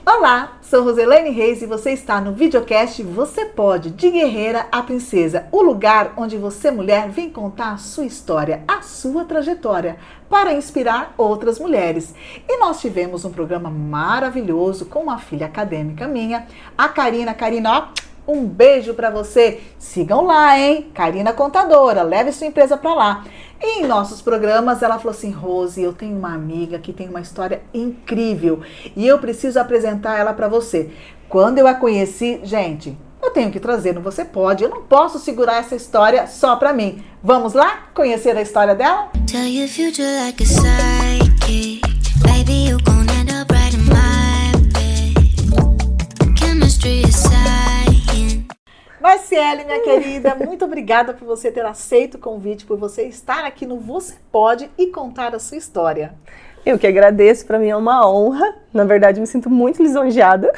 Olá, sou Roselane Reis e você está no videocast Você Pode, de Guerreira a Princesa, o lugar onde você, mulher, vem contar a sua história, a sua trajetória, para inspirar outras mulheres. E nós tivemos um programa maravilhoso com uma filha acadêmica minha, a Karina. Karina, ó, um beijo para você. Sigam lá, hein? Karina Contadora, leve sua empresa para lá. E em nossos programas, ela falou assim: Rose, eu tenho uma amiga que tem uma história incrível e eu preciso apresentar ela para você. Quando eu a conheci, gente, eu tenho que trazer no Você Pode, eu não posso segurar essa história só para mim. Vamos lá conhecer a história dela? Tell your future like a psychic. Baby, you gonna end up right in my bed. Chemistry is Marciele, minha querida, muito obrigada por você ter aceito o convite, por você estar aqui no Você Pode e contar a sua história. Eu que agradeço, para mim é uma honra. Na verdade, me sinto muito lisonjeada.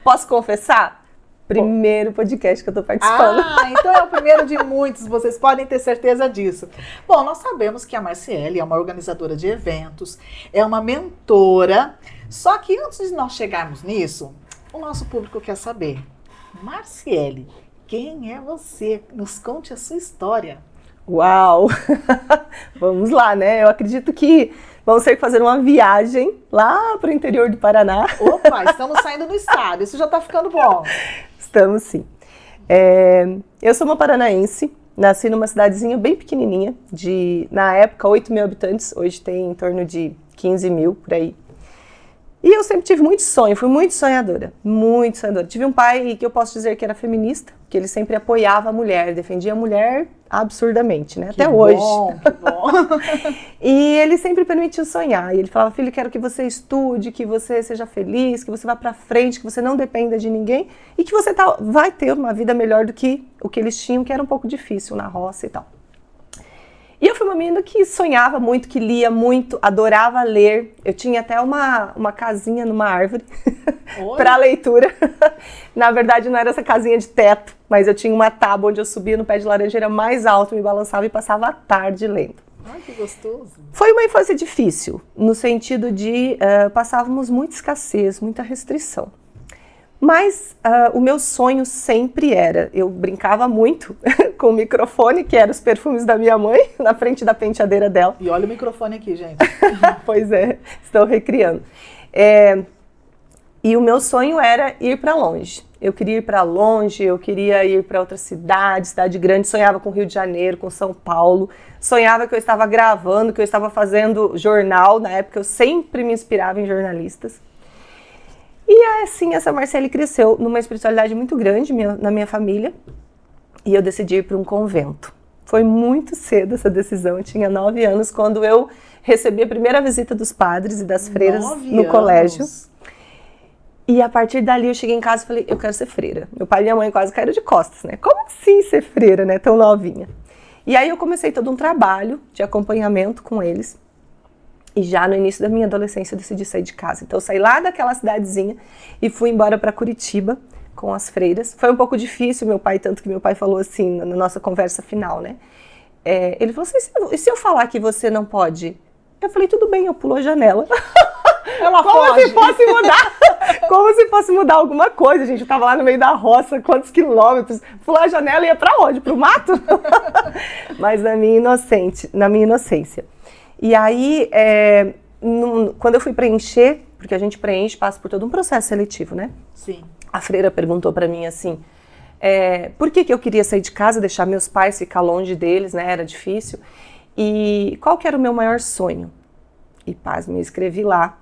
Posso confessar? Primeiro podcast que eu estou participando. Ah, então é o primeiro de muitos, vocês podem ter certeza disso. Bom, nós sabemos que a Marciele é uma organizadora de eventos, é uma mentora, só que antes de nós chegarmos nisso, o nosso público quer saber, Marciele, quem é você? Nos conte a sua história. Uau! Vamos lá, né? Eu acredito que vamos ter que fazer uma viagem lá para o interior do Paraná. Opa, estamos saindo do estado. Isso já está ficando bom. Estamos, sim. Eu sou uma paranaense. Nasci numa cidadezinha bem pequenininha, na época, 8 mil habitantes. Hoje tem em torno de 15 mil, por aí. E eu sempre tive muito sonho, fui muito sonhadora, muito sonhadora. Tive um pai que eu posso dizer que era feminista, que ele sempre apoiava a mulher, defendia a mulher absurdamente, né? Até hoje. Que bom. E ele sempre permitiu sonhar. E ele falava: filho, quero que você estude, que você seja feliz, que você vá pra frente, que você não dependa de ninguém e que você vai ter uma vida melhor do que o que eles tinham, que era um pouco difícil na roça e tal. E eu fui uma menina que sonhava muito, que lia muito, adorava ler. Eu tinha até uma casinha numa árvore para leitura. Na verdade, não era essa casinha de teto, mas eu tinha uma tábua onde eu subia no pé de laranjeira mais alto, me balançava e passava a tarde lendo. Ai, que gostoso. Foi uma infância difícil, no sentido de passávamos muita escassez, muita restrição. Mas o meu sonho sempre era, eu brincava muito com o microfone, que era os perfumes da minha mãe, na frente da penteadeira dela. E olha o microfone aqui, gente. Pois é, estou recriando. E o meu sonho era ir para longe. Eu queria ir para longe, eu queria ir para outra cidade grande, sonhava com Rio de Janeiro, com São Paulo, sonhava que eu estava gravando, que eu estava fazendo jornal, na época eu sempre me inspirava em jornalistas. E assim, essa Marciele cresceu numa espiritualidade muito grande na minha família e eu decidi ir para um convento. Foi muito cedo essa decisão, eu tinha 9 anos quando eu recebi a primeira visita dos padres e das freiras no colégio. E a partir dali eu cheguei em casa e falei: eu quero ser freira. Meu pai e minha mãe quase caíram de costas, né? Como assim ser freira, né? Tão novinha. E aí eu comecei todo um trabalho de acompanhamento com eles. E já no início da minha adolescência eu decidi sair de casa. Então eu saí lá daquela cidadezinha e fui embora para Curitiba com as freiras. Foi um pouco difícil, tanto que meu pai falou assim na nossa conversa final, né? Ele falou assim: e se eu falar que você não pode? Eu falei: tudo bem, eu pulo a janela. Ela como foge. se fosse mudar, como se fosse mudar alguma coisa, gente. Eu tava lá no meio da roça, quantos quilômetros, pular a janela e ia pra onde? Pro mato? Mas na minha inocência. E aí, quando eu fui preencher, porque a gente preenche, passa por todo um processo seletivo, né? Sim. A freira perguntou pra mim assim, por que eu queria sair de casa, deixar meus pais, ficar longe deles, né? Era difícil. E qual que era o meu maior sonho? E pasme, eu escrevi lá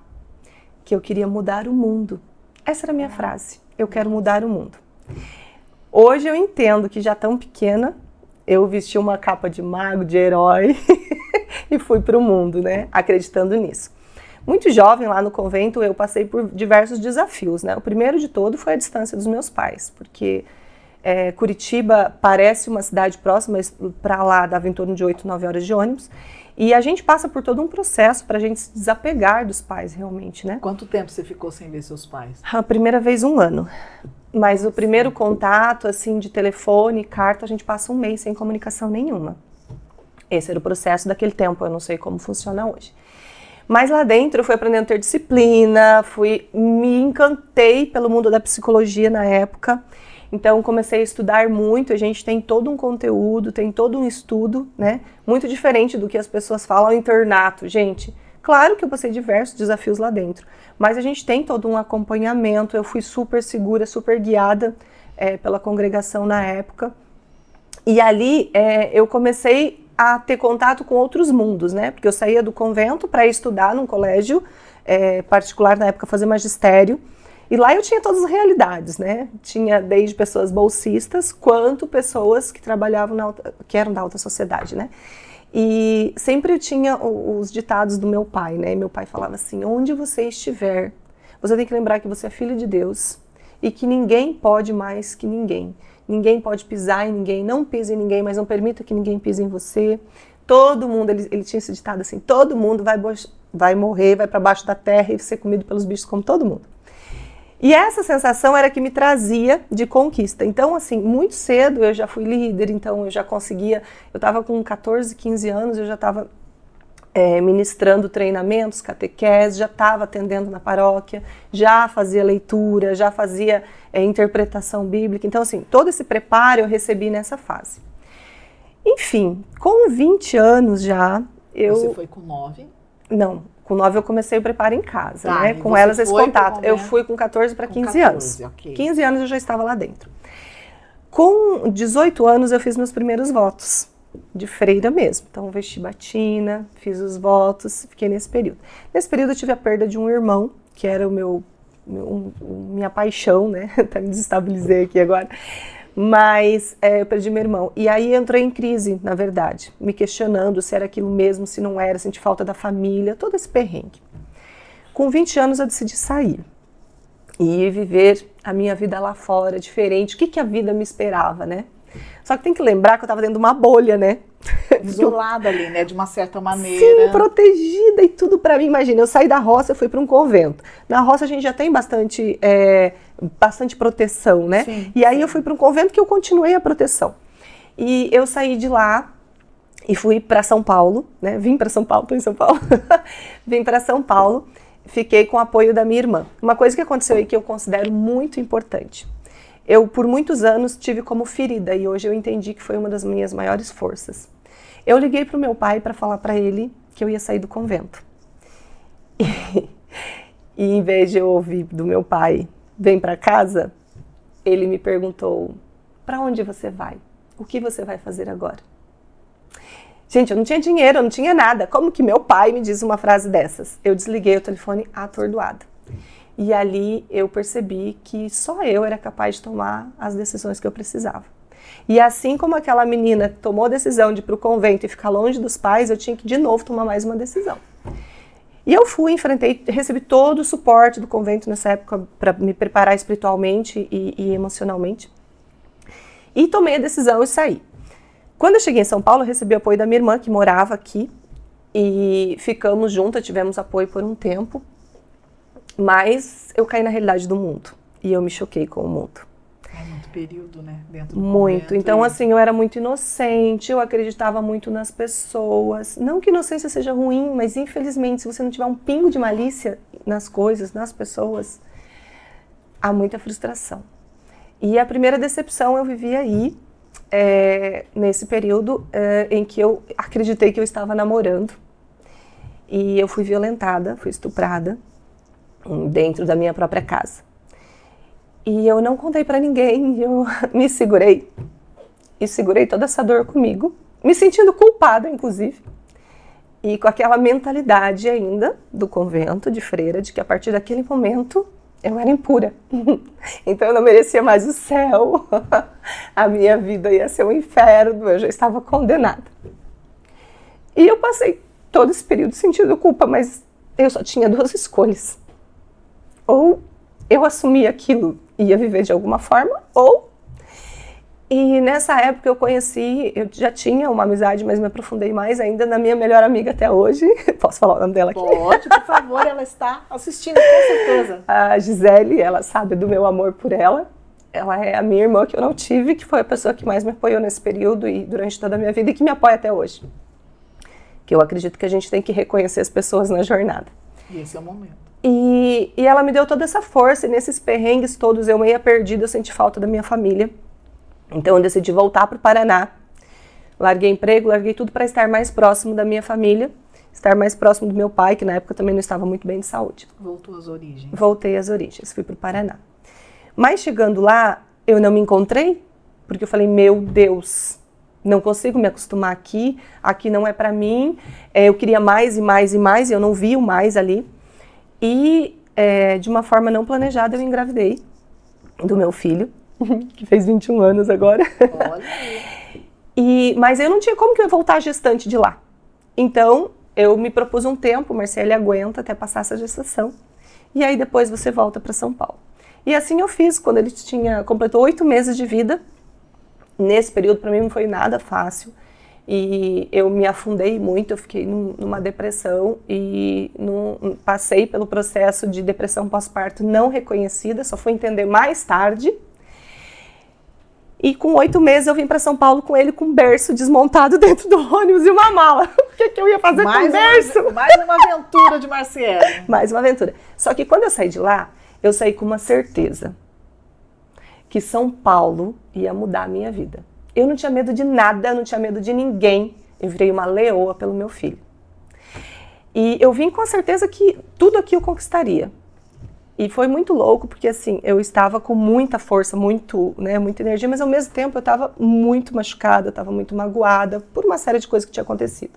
que eu queria mudar o mundo. Essa era a minha frase, eu quero mudar o mundo. Hoje eu entendo que já tão pequena, eu vesti uma capa de mago, de herói e fui para o mundo, né, acreditando nisso. Muito jovem lá no convento eu passei por diversos desafios, né. O primeiro de todo foi a distância dos meus pais, porque Curitiba parece uma cidade próxima, mas para lá dava em torno de 8, 9 horas de ônibus. E a gente passa por todo um processo para a gente se desapegar dos pais realmente, né. Quanto tempo você ficou sem ver seus pais? A primeira vez 1 ano. Mas o primeiro contato, assim, de telefone, carta, a gente passa 1 mês sem comunicação nenhuma. Esse era o processo daquele tempo, eu não sei como funciona hoje. Mas lá dentro eu fui aprendendo a ter disciplina, me encantei pelo mundo da psicologia na época. Então comecei a estudar muito, a gente tem todo um conteúdo, tem todo um estudo, né? Muito diferente do que as pessoas falam ao internato, gente. Claro que eu passei diversos desafios lá dentro, mas a gente tem todo um acompanhamento, eu fui super segura, super guiada pela congregação na época. E ali eu comecei a ter contato com outros mundos, né? Porque eu saía do convento para estudar num colégio particular, na época fazer magistério. E lá eu tinha todas as realidades, né? Tinha desde pessoas bolsistas, quanto pessoas que trabalhavam que eram da alta sociedade, né? E sempre eu tinha os ditados do meu pai, né? Meu pai falava assim, onde você estiver, você tem que lembrar que você é filho de Deus e que ninguém pode mais que ninguém. Ninguém pode pisar em ninguém, não pise em ninguém, mas não permita que ninguém pise em você. Todo mundo, ele tinha esse ditado assim, todo mundo vai morrer, vai para baixo da terra e ser comido pelos bichos como todo mundo. E essa sensação era que me trazia de conquista. Então, assim, muito cedo eu já fui líder, então eu já conseguia, eu estava com 14, 15 anos, eu já estava ministrando treinamentos, catequese, já estava atendendo na paróquia, já fazia leitura, já fazia interpretação bíblica. Então, assim, todo esse preparo eu recebi nessa fase. Enfim, com 20 anos já, Você foi com 9? Não, com 9 eu comecei o preparo em casa, tá, né? Com elas esse contato. Eu fui com 14 para 15 anos. Okay. 15 anos eu já estava lá dentro. Com 18 anos eu fiz meus primeiros votos, de freira mesmo. Então vesti batina, fiz os votos, fiquei nesse período. Nesse período eu tive a perda de um irmão, que era minha paixão, né? Até me desestabilizei aqui agora. Mas eu perdi meu irmão. E aí eu entrei em crise, na verdade, me questionando se era aquilo mesmo, se não era, senti falta da família, todo esse perrengue. Com 20 anos eu decidi sair e viver a minha vida lá fora, diferente. O que a vida me esperava, né? Só que tem que lembrar que eu estava dentro de uma bolha, né? Isolada ali, né? De uma certa maneira. Sim, protegida e tudo para mim. Imagina, eu saí da roça, fui para um convento. Na roça a gente já tem bastante proteção, né? Sim, e aí sim. eu fui para um convento que eu continuei a proteção. E eu saí de lá e fui para São Paulo, né? Vim para São Paulo, estou em São Paulo. Vim para São Paulo, fiquei com o apoio da minha irmã. Uma coisa que aconteceu aí que eu considero muito importante. Eu, por muitos anos, tive como ferida e hoje eu entendi que foi uma das minhas maiores forças. Eu liguei para o meu pai para falar para ele que eu ia sair do convento. E em vez de eu ouvir do meu pai, vem para casa, ele me perguntou, para onde você vai? O que você vai fazer agora? Gente, eu não tinha dinheiro, eu não tinha nada. Como que meu pai me diz uma frase dessas? Eu desliguei o telefone atordoada. E ali eu percebi que só eu era capaz de tomar as decisões que eu precisava. E assim como aquela menina tomou a decisão de ir para o convento e ficar longe dos pais, eu tinha que de novo tomar mais uma decisão. E eu fui, enfrentei, recebi todo o suporte do convento nessa época para me preparar espiritualmente e emocionalmente. E tomei a decisão e saí. Quando eu cheguei em São Paulo, eu recebi o apoio da minha irmã, que morava aqui. E ficamos juntas, tivemos apoio por um tempo. Mas eu caí na realidade do mundo. E eu me choquei com o mundo. É muito período, né? Dentro do muito. convento, Então, assim, eu era muito inocente, eu acreditava muito nas pessoas. Não que inocência seja ruim, mas infelizmente, se você não tiver um pingo de malícia nas coisas, nas pessoas, há muita frustração. E a primeira decepção eu vivi aí, nesse período em que eu acreditei que eu estava namorando. E eu fui violentada, fui estuprada dentro da minha própria casa. E eu não contei pra ninguém, eu me segurei. E segurei toda essa dor comigo, me sentindo culpada, inclusive. E com aquela mentalidade ainda do convento de freira, de que a partir daquele momento eu era impura. Então eu não merecia mais o céu, a minha vida ia ser um inferno, eu já estava condenada. E eu passei todo esse período sentindo culpa, mas eu só tinha duas escolhas. Ou eu assumia aquilo e ia viver de alguma forma, ou... E nessa época eu já tinha uma amizade, mas me aprofundei mais ainda na minha melhor amiga até hoje. Posso falar o nome dela aqui? Pode, por favor, ela está assistindo, com certeza. A Gisele, ela sabe do meu amor por ela. Ela é a minha irmã que eu não tive, que foi a pessoa que mais me apoiou nesse período e durante toda a minha vida e que me apoia até hoje. que eu acredito que a gente tem que reconhecer as pessoas na jornada. E esse é o momento. E ela me deu toda essa força, e nesses perrengues todos, eu meio perdida, eu senti falta da minha família. Então eu decidi voltar para o Paraná, larguei emprego, larguei tudo para estar mais próximo da minha família, estar mais próximo do meu pai, que na época também não estava muito bem de saúde. Voltou às origens. Voltei às origens, fui para o Paraná. Mas chegando lá, eu não me encontrei, porque eu falei, meu Deus, não consigo me acostumar aqui não é para mim, eu queria mais e mais e mais, e eu não vi o mais ali. E de uma forma não planejada eu engravidei do meu filho, que fez 21 anos agora. Olha. Mas eu não tinha como que eu ia voltar gestante de lá. Então eu me propus um tempo, Marcele aguenta até passar essa gestação. E aí depois você volta para São Paulo. E assim eu fiz, quando ele completou 8 meses de vida. Nesse período para mim não foi nada fácil. E eu me afundei muito, eu fiquei numa depressão e passei pelo processo de depressão pós-parto não reconhecida, só fui entender mais tarde. E com 8 meses eu vim para São Paulo com ele com um berço desmontado dentro do ônibus e uma mala. O que eu ia fazer com o berço? Mais uma aventura de Marciele. Mais uma aventura. Só que quando eu saí de lá, eu saí com uma certeza. Que São Paulo ia mudar a minha vida. Eu não tinha medo de nada, eu não tinha medo de ninguém. Eu virei uma leoa pelo meu filho. E eu vim com a certeza que tudo aqui eu conquistaria. E foi muito louco, porque assim, eu estava com muita força, muita energia, mas ao mesmo tempo eu estava muito machucada, eu estava muito magoada por uma série de coisas que tinha acontecido.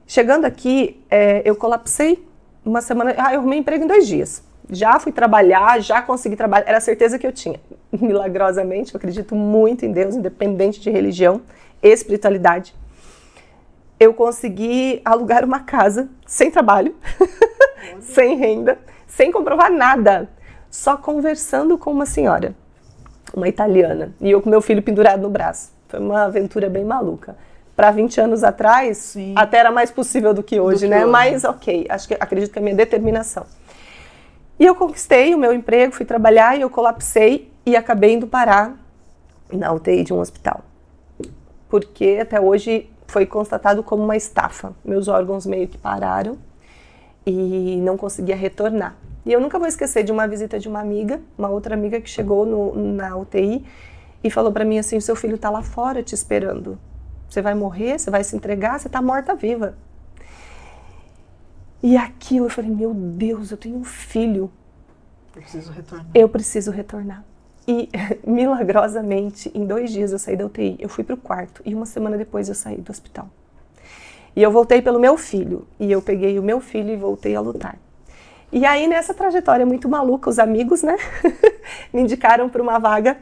Chegando aqui, eu colapsei uma semana, eu arrumei emprego em 2 dias. Já fui trabalhar, já consegui trabalhar, era a certeza que eu tinha. Milagrosamente, eu acredito muito em Deus, independente de religião e espiritualidade. Eu consegui alugar uma casa, sem trabalho, sem renda, sem comprovar nada, só conversando com uma senhora, uma italiana, e eu com meu filho pendurado no braço. Foi uma aventura bem maluca. Para 20 anos atrás, sim, até era mais possível do que hoje, né? Mas ok, acredito que é a minha determinação. E eu conquistei o meu emprego, fui trabalhar e eu colapsei e acabei indo parar na UTI de um hospital. Porque até hoje foi constatado como uma estafa. Meus órgãos meio que pararam e não conseguia retornar. E eu nunca vou esquecer de uma visita de uma amiga, uma outra amiga que chegou na UTI e falou para mim assim, o seu filho tá lá fora te esperando. Você vai morrer, você vai se entregar, você tá morta-viva. E aquilo, eu falei, meu Deus, eu tenho um filho. Eu preciso retornar. Eu preciso retornar. E, milagrosamente, em 2 dias eu saí da UTI, eu fui pro quarto e uma semana depois eu saí do hospital. E eu voltei pelo meu filho, e eu peguei o meu filho e voltei a lutar. E aí, nessa trajetória muito maluca, os amigos, né, me indicaram para uma vaga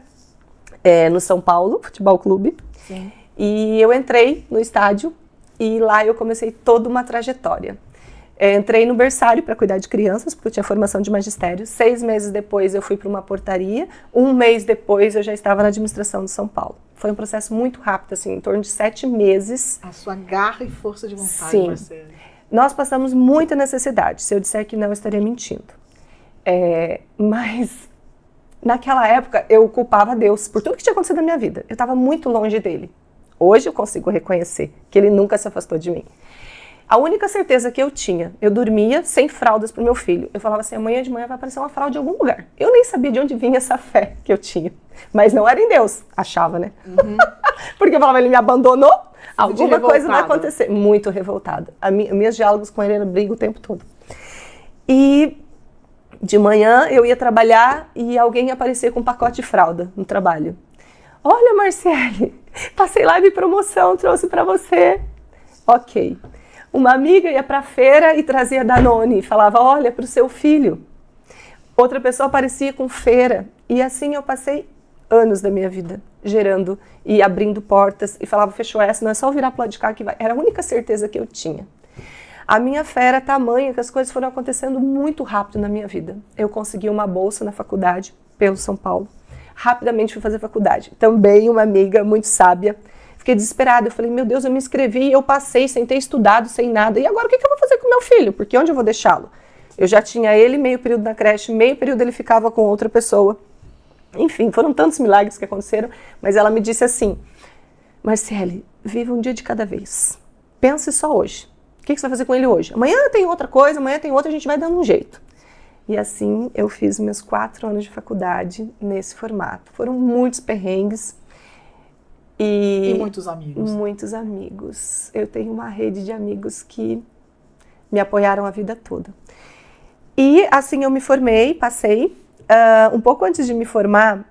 no São Paulo Futebol Clube. Sim. E eu entrei no estádio e lá eu comecei toda uma trajetória. Entrei no berçário para cuidar de crianças, porque eu tinha formação de magistério. 6 meses depois eu fui para uma portaria. 1 mês depois eu já estava na administração de São Paulo. Foi um processo muito rápido, assim, em torno de 7 meses. A sua garra e força de vontade, sim, Marcele. Nós passamos muita necessidade. Se eu disser que não, eu estaria mentindo. Mas naquela época eu culpava Deus por tudo que tinha acontecido na minha vida. Eu estava muito longe dele. Hoje eu consigo reconhecer que ele nunca se afastou de mim. A única certeza que eu tinha, eu dormia sem fraldas pro meu filho. Eu falava assim, amanhã de manhã vai aparecer uma fralda em algum lugar. Eu nem sabia de onde vinha essa fé que eu tinha. Mas não era em Deus, achava, né? Uhum. Porque eu falava, ele me abandonou, alguma coisa vai acontecer. Muito revoltada. Meus diálogos com ele eram briga o tempo todo. E de manhã eu ia trabalhar e alguém ia aparecer com um pacote de fralda no trabalho. Olha, Marciele, passei lá de promoção, trouxe pra você. Ok. Uma amiga ia para a feira e trazia Danone e falava, olha, para o seu filho. Outra pessoa aparecia com feira. E assim eu passei anos da minha vida, gerando e abrindo portas. E falava, fechou essa, não é só virar pro lado de cá que vai. Era a única certeza que eu tinha. A minha fé era tamanha que as coisas foram acontecendo muito rápido na minha vida. Eu consegui uma bolsa na faculdade, pelo São Paulo. Rapidamente fui fazer faculdade. Também uma amiga muito sábia. Fiquei desesperada, eu falei, meu Deus, eu me inscrevi, eu passei sem ter estudado, sem nada, e agora o que eu vou fazer com meu filho? Porque onde eu vou deixá-lo? Eu já tinha ele meio período na creche, meio período ele ficava com outra pessoa. Enfim, foram tantos milagres que aconteceram, mas ela me disse assim, Marciele, viva um dia de cada vez. Pense só hoje. O que você vai fazer com ele hoje? Amanhã tem outra coisa, amanhã tem outra, a gente vai dando um jeito. E assim eu fiz meus 4 anos de faculdade nesse formato. Foram muitos perrengues. E muitos amigos. Muitos amigos. Eu tenho uma rede de amigos que me apoiaram a vida toda. E assim eu me formei, passei. Um pouco antes de me formar,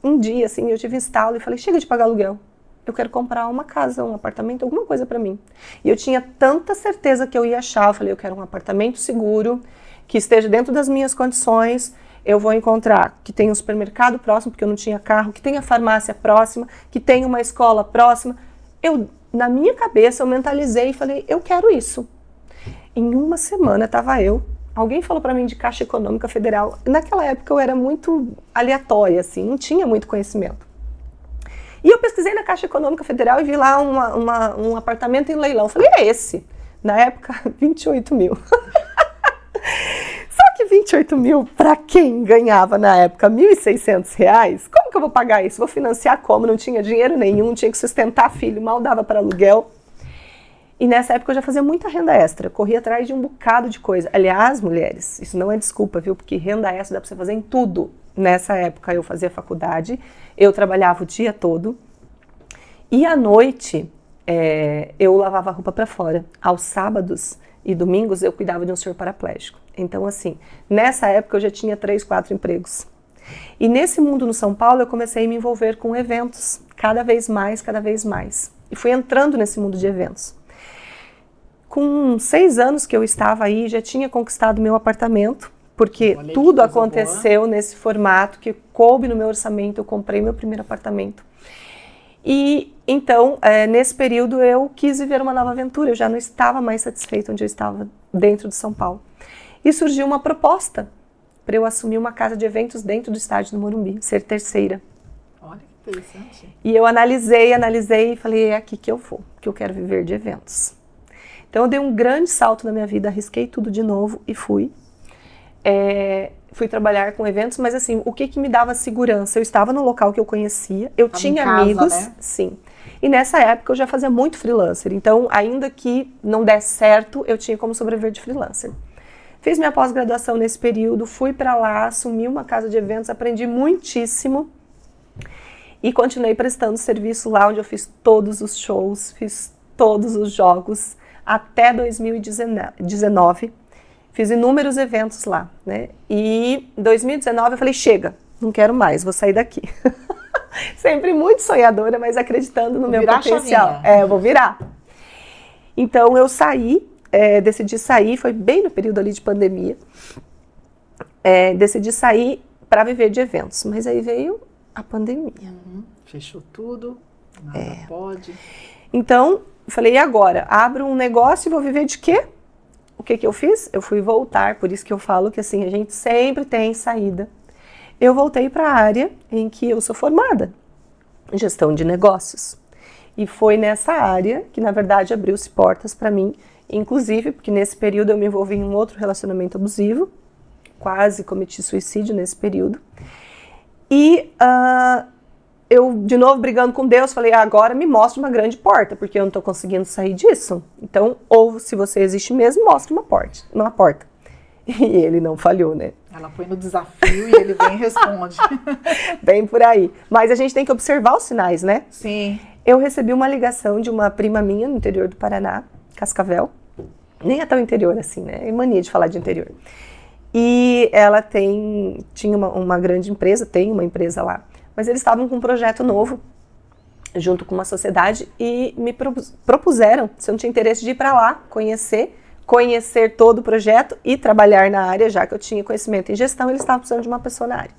um dia assim, eu tive um estalo e falei, chega de pagar aluguel. Eu quero comprar uma casa, um apartamento, alguma coisa para mim. E eu tinha tanta certeza que eu ia achar. Eu falei, eu quero um apartamento seguro, que esteja dentro das minhas condições. Eu vou encontrar que tenha um supermercado próximo, porque eu não tinha carro, que tenha farmácia próxima, que tenha uma escola próxima. Na minha cabeça, eu mentalizei e falei, eu quero isso. Em uma semana, alguém falou para mim de Caixa Econômica Federal. Naquela época, eu era muito aleatória, assim, não tinha muito conhecimento. E eu pesquisei na Caixa Econômica Federal e vi lá um apartamento em leilão. Falei, é esse. Na época, 28 mil. Só que 28 mil, para quem ganhava na época R$1.600, como que eu vou pagar isso? Vou financiar como? Não tinha dinheiro nenhum, tinha que sustentar filho, mal dava para aluguel. E nessa época eu já fazia muita renda extra, corria atrás de um bocado de coisa. Aliás, mulheres, isso não é desculpa, viu? Porque renda extra dá para você fazer em tudo. Nessa época eu fazia faculdade, eu trabalhava o dia todo e à noite eu lavava a roupa para fora. Aos sábados e domingos eu cuidava de um senhor paraplégico. Então assim, nessa época eu já tinha 3, 4 empregos. E nesse mundo no São Paulo eu comecei a me envolver com eventos, cada vez mais. E fui entrando nesse mundo de eventos. Com 6 anos que eu estava aí, já tinha conquistado meu apartamento, porque tudo aconteceu nesse formato que coube no meu orçamento, eu comprei meu primeiro apartamento. E então, nesse período eu quis viver uma nova aventura, eu já não estava mais satisfeita onde eu estava dentro de São Paulo. E surgiu uma proposta para eu assumir uma casa de eventos dentro do estádio do Morumbi, ser terceira. Olha que interessante. E eu analisei e falei, é aqui que eu vou, que eu quero viver de eventos. Então eu dei um grande salto na minha vida, arrisquei tudo de novo e fui. Fui trabalhar com eventos, mas assim, o que me dava segurança? Eu estava no local que eu conhecia, eu tinha amigos, né? Sim. E nessa época eu já fazia muito freelancer, então ainda que não desse certo, eu tinha como sobreviver de freelancer. Fiz minha pós-graduação nesse período, fui para lá, assumi uma casa de eventos, aprendi muitíssimo e continuei prestando serviço lá, onde eu fiz todos os shows, fiz todos os jogos, até 2019. Fiz inúmeros eventos lá, né? E em 2019 eu falei, chega, não quero mais, vou sair daqui. Sempre muito sonhadora, mas acreditando no meu potencial. Eu vou virar. Então eu saí, decidi sair, foi bem no período ali de pandemia. Decidi sair para viver de eventos, mas aí veio a pandemia. Fechou tudo, nada pode. Então, eu falei, e agora? Abro um negócio e vou viver de quê? O que eu fiz? Eu fui voltar, por isso que eu falo que assim, a gente sempre tem saída. Eu voltei para a área em que eu sou formada, gestão de negócios. E foi nessa área que, na verdade, abriu-se portas para mim, inclusive porque nesse período eu me envolvi em um outro relacionamento abusivo, quase cometi suicídio nesse período. E eu, de novo, brigando com Deus, falei, agora me mostra uma grande porta, porque eu não estou conseguindo sair disso. Então, ou se você existe mesmo, mostra uma porta. E ele não falhou, né? Ela põe no desafio e ele vem e responde. Bem por aí. Mas a gente tem que observar os sinais, né? Sim. Eu recebi uma ligação de uma prima minha no interior do Paraná, Cascavel. Nem é tão interior assim, né? É mania de falar de interior. E ela tinha uma grande empresa, tem uma empresa lá. Mas eles estavam com um projeto novo, junto com uma sociedade, e me propuseram, se eu não tinha interesse, de ir para lá, conhecer todo o projeto e trabalhar na área, já que eu tinha conhecimento em gestão, eles estavam precisando de uma pessoa na área.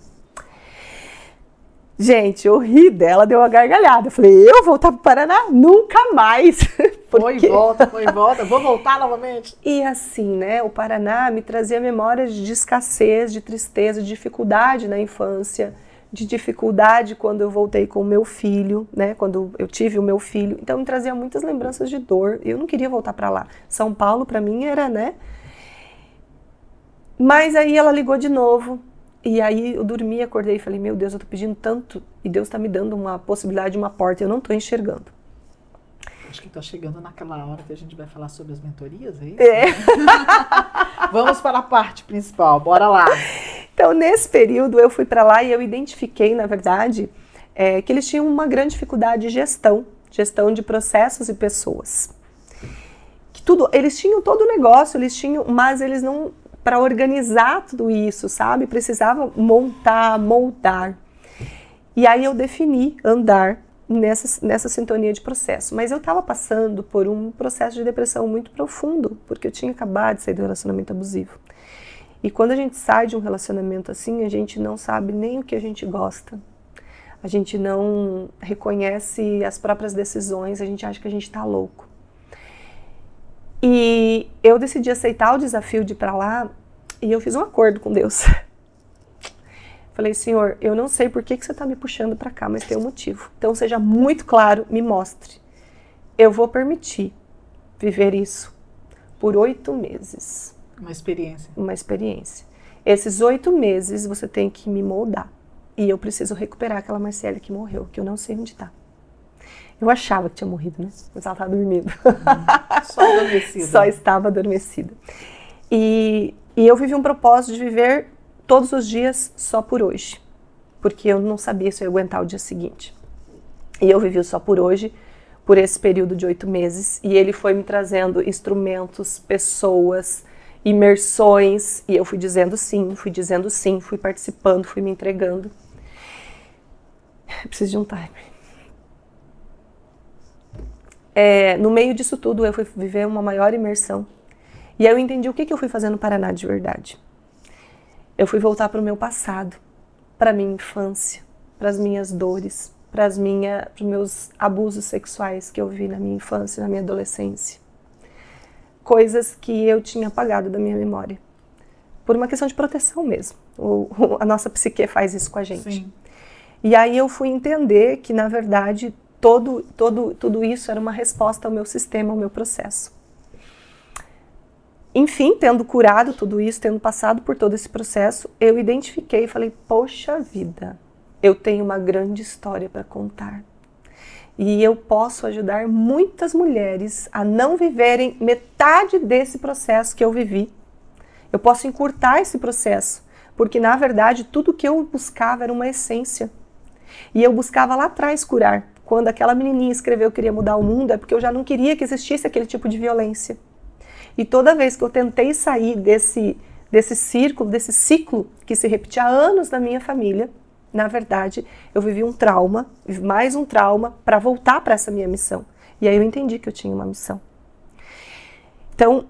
Gente, eu ri dela, deu uma gargalhada. Eu falei, eu voltar para o Paraná? Nunca mais! Foi e volta, vou voltar novamente. E assim, né, o Paraná me trazia memórias de escassez, de tristeza, de dificuldade na infância, de dificuldade quando eu voltei com o meu filho, né, quando eu tive o meu filho. Então me trazia muitas lembranças de dor. Eu não queria voltar para lá. São Paulo para mim era, né? Mas aí ela ligou de novo. E aí eu dormi, acordei e falei, meu Deus, eu tô pedindo tanto e Deus tá me dando uma possibilidade, uma porta, e eu não tô enxergando. Acho que está chegando naquela hora que a gente vai falar sobre as mentorias, é isso? É. Vamos para a parte principal, bora lá. Então, nesse período, eu fui para lá e eu identifiquei, na verdade, que eles tinham uma grande dificuldade de gestão de processos e pessoas. Eles tinham todo o negócio, mas eles não, para organizar tudo isso, sabe? Precisava moldar. E aí eu defini andar nessa sintonia de processo. Mas eu estava passando por um processo de depressão muito profundo, porque eu tinha acabado de sair do relacionamento abusivo. E quando a gente sai de um relacionamento assim, a gente não sabe nem o que a gente gosta. A gente não reconhece as próprias decisões, a gente acha que a gente está louco. E eu decidi aceitar o desafio de ir para lá e eu fiz um acordo com Deus. Falei, Senhor, eu não sei por que você está me puxando para cá, mas tem um motivo. Então seja muito claro, me mostre. Eu vou permitir viver isso por 8 meses. Uma experiência. Uma experiência. Esses 8 meses você tem que me moldar. E eu preciso recuperar aquela Marcélia que morreu, que eu não sei onde está. Eu achava que tinha morrido, né? Mas ela estava dormindo. Só adormecida. Só estava adormecida. E eu vivi um propósito de viver todos os dias só por hoje. Porque eu não sabia se eu ia aguentar o dia seguinte. E eu vivi o só por hoje, por esse período de 8 meses. E ele foi me trazendo instrumentos, pessoas, imersões. E eu fui dizendo sim, fui participando, fui me entregando. Preciso de um time. No meio disso tudo, eu fui viver uma maior imersão. E aí eu entendi o que eu fui fazer no Paraná de verdade. Eu fui voltar para o meu passado, para a minha infância, para as minhas dores, para os meus abusos sexuais que eu vi na minha infância e na minha adolescência. Coisas que eu tinha apagado da minha memória. Por uma questão de proteção mesmo. A nossa psique faz isso com a gente. Sim. E aí eu fui entender que, na verdade, tudo isso era uma resposta ao meu sistema, ao meu processo. Enfim, tendo curado tudo isso, tendo passado por todo esse processo, eu identifiquei e falei, poxa vida, eu tenho uma grande história para contar. E eu posso ajudar muitas mulheres a não viverem metade desse processo que eu vivi. Eu posso encurtar esse processo, porque na verdade tudo que eu buscava era uma essência. E eu buscava lá atrás curar. Quando aquela menininha escreveu que queria mudar o mundo, é porque eu já não queria que existisse aquele tipo de violência. E toda vez que eu tentei sair desse ciclo que se repetia há anos na minha família, na verdade, eu vivi um trauma, mais um trauma, para voltar para essa minha missão. E aí eu entendi que eu tinha uma missão. Então,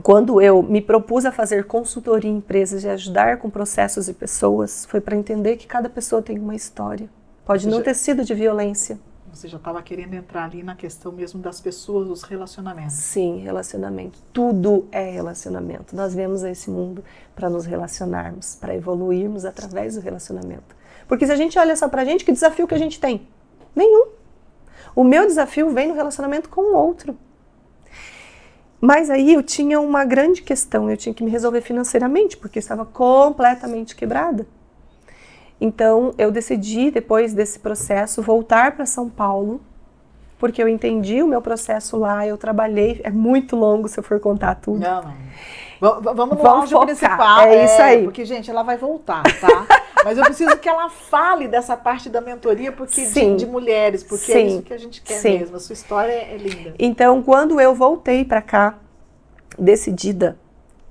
quando eu me propus a fazer consultoria em empresas e ajudar com processos e pessoas, foi para entender que cada pessoa tem uma história. Pode não ter sido de violência. Você já estava querendo entrar ali na questão mesmo das pessoas, dos relacionamentos. Sim, relacionamento. Tudo é relacionamento. Nós viemos a esse mundo para nos relacionarmos, para evoluirmos através do relacionamento. Porque se a gente olha só pra gente, que desafio que a gente tem? Nenhum. O meu desafio vem no relacionamento com o outro. Mas aí eu tinha uma grande questão, eu tinha que me resolver financeiramente, porque eu estava completamente quebrada. Então, eu decidi, depois desse processo, voltar para São Paulo, porque eu entendi o meu processo lá, eu trabalhei, é muito longo se eu for contar tudo. Não. Vamos no áudio principal. É isso aí. Porque, gente, ela vai voltar, tá? Mas eu preciso que ela fale dessa parte da mentoria porque de mulheres, porque é isso que a gente quer mesmo. A sua história é linda. Então, quando eu voltei para cá, decidida,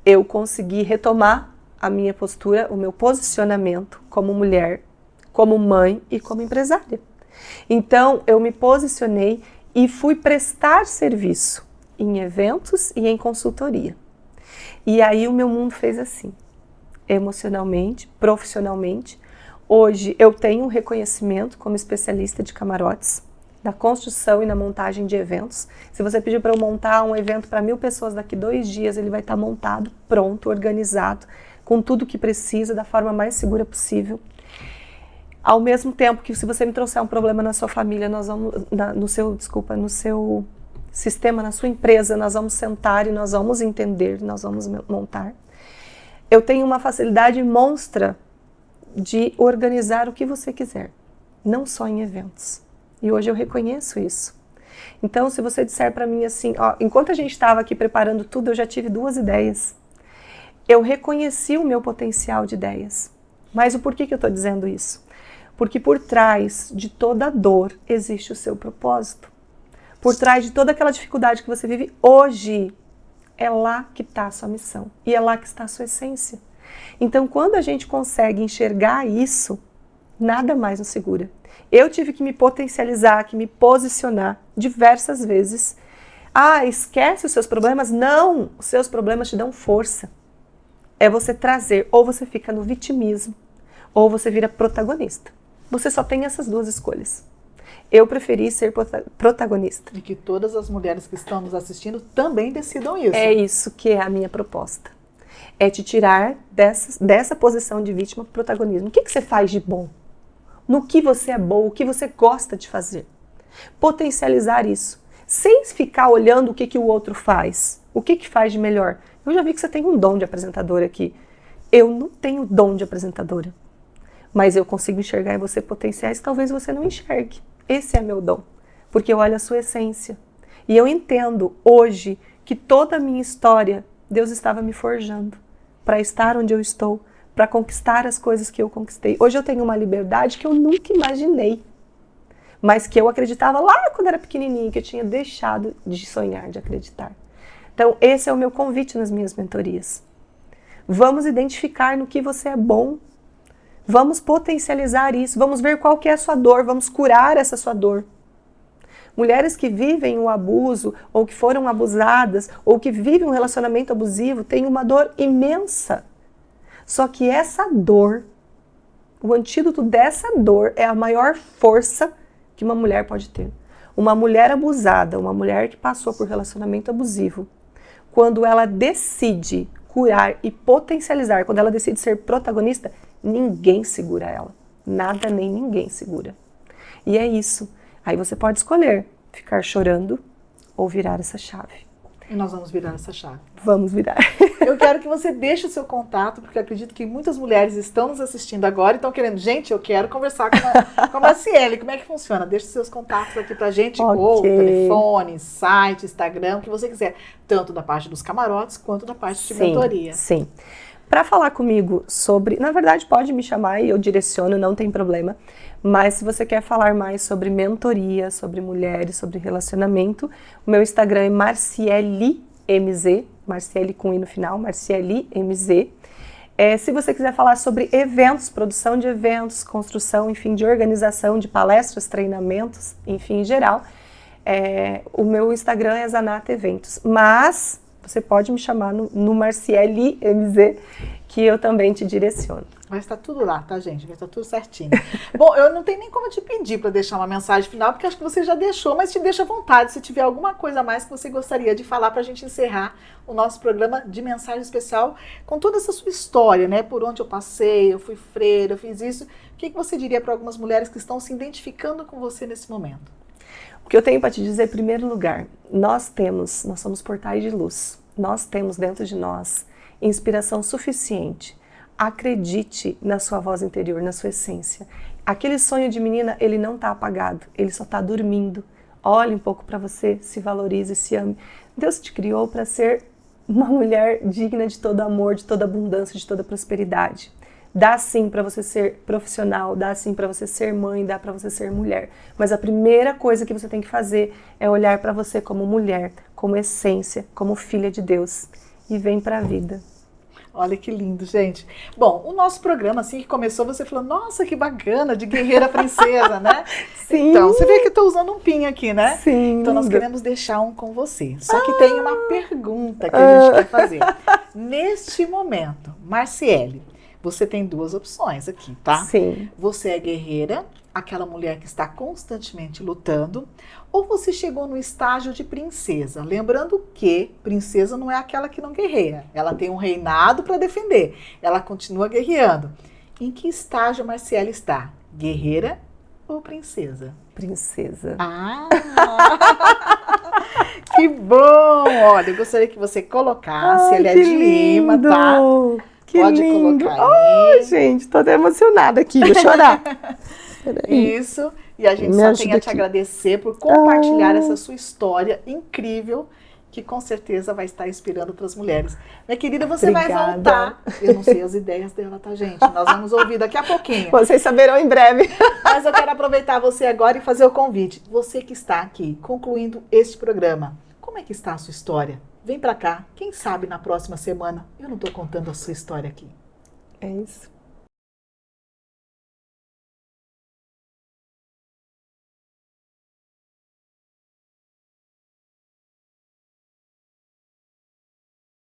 eu consegui retomar a minha postura, o meu posicionamento como mulher, como mãe e como empresária. Então, eu me posicionei e fui prestar serviço em eventos e em consultoria. E aí o meu mundo fez assim, emocionalmente, profissionalmente. Hoje eu tenho um reconhecimento como especialista de camarotes, na construção e na montagem de eventos. Se você pedir para eu montar um evento para 1000 pessoas daqui 2 dias, ele vai estar montado, pronto, organizado, com tudo o que precisa, da forma mais segura possível. Ao mesmo tempo que se você me trouxer um problema na sua família, nós vamos, no seu sistema, na sua empresa, nós vamos sentar e nós vamos entender, nós vamos montar. Eu tenho uma facilidade monstra de organizar o que você quiser, não só em eventos. E hoje eu reconheço isso. Então, se você disser para mim assim, ó, enquanto a gente estava aqui preparando tudo, eu já tive 2 ideias. Eu reconheci o meu potencial de ideias. Mas o porquê que eu estou dizendo isso? Porque por trás de toda dor existe o seu propósito. Por trás de toda aquela dificuldade que você vive hoje, é lá que está a sua missão. E é lá que está a sua essência. Então, quando a gente consegue enxergar isso, nada mais nos segura. Eu tive que me potencializar, que me posicionar diversas vezes. Ah, esquece os seus problemas? Não! Os seus problemas te dão força. É você trazer, ou você fica no vitimismo, ou você vira protagonista. Você só tem essas 2 escolhas. Eu preferi ser protagonista. E que todas as mulheres que estão nos assistindo também decidam isso. É isso que é a minha proposta. É te tirar dessa posição de vítima para o protagonismo. O que você faz de bom? No que você é bom, o que você gosta de fazer. Potencializar isso. Sem ficar olhando o que o outro faz. O que faz de melhor. Eu já vi que você tem um dom de apresentadora aqui. Eu não tenho dom de apresentadora. Mas eu consigo enxergar em você potenciais que talvez você não enxergue. Esse é meu dom. Porque eu olho a sua essência. E eu entendo hoje que toda a minha história, Deus estava me forjando para estar onde eu estou, para conquistar as coisas que eu conquistei. Hoje eu tenho uma liberdade que eu nunca imaginei, mas que eu acreditava lá quando era pequenininha, que eu tinha deixado de sonhar, de acreditar. Então, esse é o meu convite nas minhas mentorias. Vamos identificar no que você é bom, vamos potencializar isso, vamos ver qual que é a sua dor, vamos curar essa sua dor. Mulheres que vivem o abuso, ou que foram abusadas, ou que vivem um relacionamento abusivo, têm uma dor imensa. Só que essa dor, o antídoto dessa dor é a maior força que uma mulher pode ter. Uma mulher abusada, uma mulher que passou por relacionamento abusivo, quando ela decide curar e potencializar, quando ela decide ser protagonista, ninguém segura ela. Nada nem ninguém segura. E é isso. Aí você pode escolher ficar chorando ou virar essa chave. E nós vamos virar essa chave. Vamos virar. Eu quero que você deixe o seu contato, porque eu acredito que muitas mulheres estão nos assistindo agora e estão querendo, gente, eu quero conversar com a Marciele. Como é que funciona? Deixe os seus contatos aqui pra gente, ou telefone, site, Instagram, o que você quiser. Tanto da parte dos camarotes, quanto da parte de mentoria. Sim. Para falar comigo sobre... Na verdade, pode me chamar e eu direciono, não tem problema. Mas se você quer falar mais sobre mentoria, sobre mulheres, sobre relacionamento, o meu Instagram é MarcieleMZ, Marciele com I no final, MarcieleMZ. Se você quiser falar sobre eventos, produção de eventos, construção, enfim, de organização, de palestras, treinamentos, enfim, em geral, o meu Instagram é Zanata Eventos. Mas você pode me chamar no MarcieleMZ, que eu também te direciono. Vai estar tudo lá, tá, gente? Vai estar tudo certinho. Bom, eu não tenho nem como te pedir para deixar uma mensagem final, porque acho que você já deixou, mas te deixa à vontade se tiver alguma coisa a mais que você gostaria de falar para a gente encerrar o nosso programa de mensagem especial com toda essa sua história, né? Por onde eu passei, eu fui freira, eu fiz isso. O que você diria para algumas mulheres que estão se identificando com você nesse momento? O que eu tenho para te dizer, em primeiro lugar, nós somos portais de luz. Nós temos dentro de nós inspiração suficiente. Acredite na sua voz interior, na sua essência. Aquele sonho de menina, ele não está apagado, ele só está dormindo. Olhe um pouco para você, se valorize, se ame. Deus te criou para ser uma mulher digna de todo amor, de toda abundância, de toda prosperidade. Dá sim para você ser profissional, dá sim para você ser mãe, dá para você ser mulher. Mas a primeira coisa que você tem que fazer é olhar para você como mulher, como essência, como filha de Deus. E vem para a vida. Olha que lindo, gente. Bom, o nosso programa, assim que começou, você falou, nossa, que bacana, de guerreira princesa, né? Sim. Então, você vê que eu tô usando um pin aqui, né? Sim. Então, nós queremos deixar um com você. Só que tem uma pergunta que a gente quer fazer. Neste momento, Marciele, você tem 2 opções aqui, tá? Sim. Você é guerreira, aquela mulher que está constantemente lutando, ou você chegou no estágio de princesa. Lembrando que princesa não é aquela que não guerreia. Ela tem um reinado para defender. Ela continua guerreando. Em que estágio a Marciele está? Guerreira ou princesa? Princesa. Ah! Que bom! Olha, eu gostaria que você colocasse. Ele é de Lima, tá? Que Pode lindo. colocar aí. Gente, tô até emocionada aqui, vou chorar. Isso. E a gente só tem a te agradecer por compartilhar essa sua história incrível, que com certeza vai estar inspirando outras mulheres. Minha querida, você vai voltar. Eu não sei as ideias dela, tá, gente? Nós vamos ouvir daqui a pouquinho. Vocês saberão em breve. Mas eu quero aproveitar você agora e fazer o convite. Você que está aqui, concluindo este programa, como é que está a sua história? Vem pra cá. Quem sabe na próxima semana eu não estou contando a sua história aqui. É isso.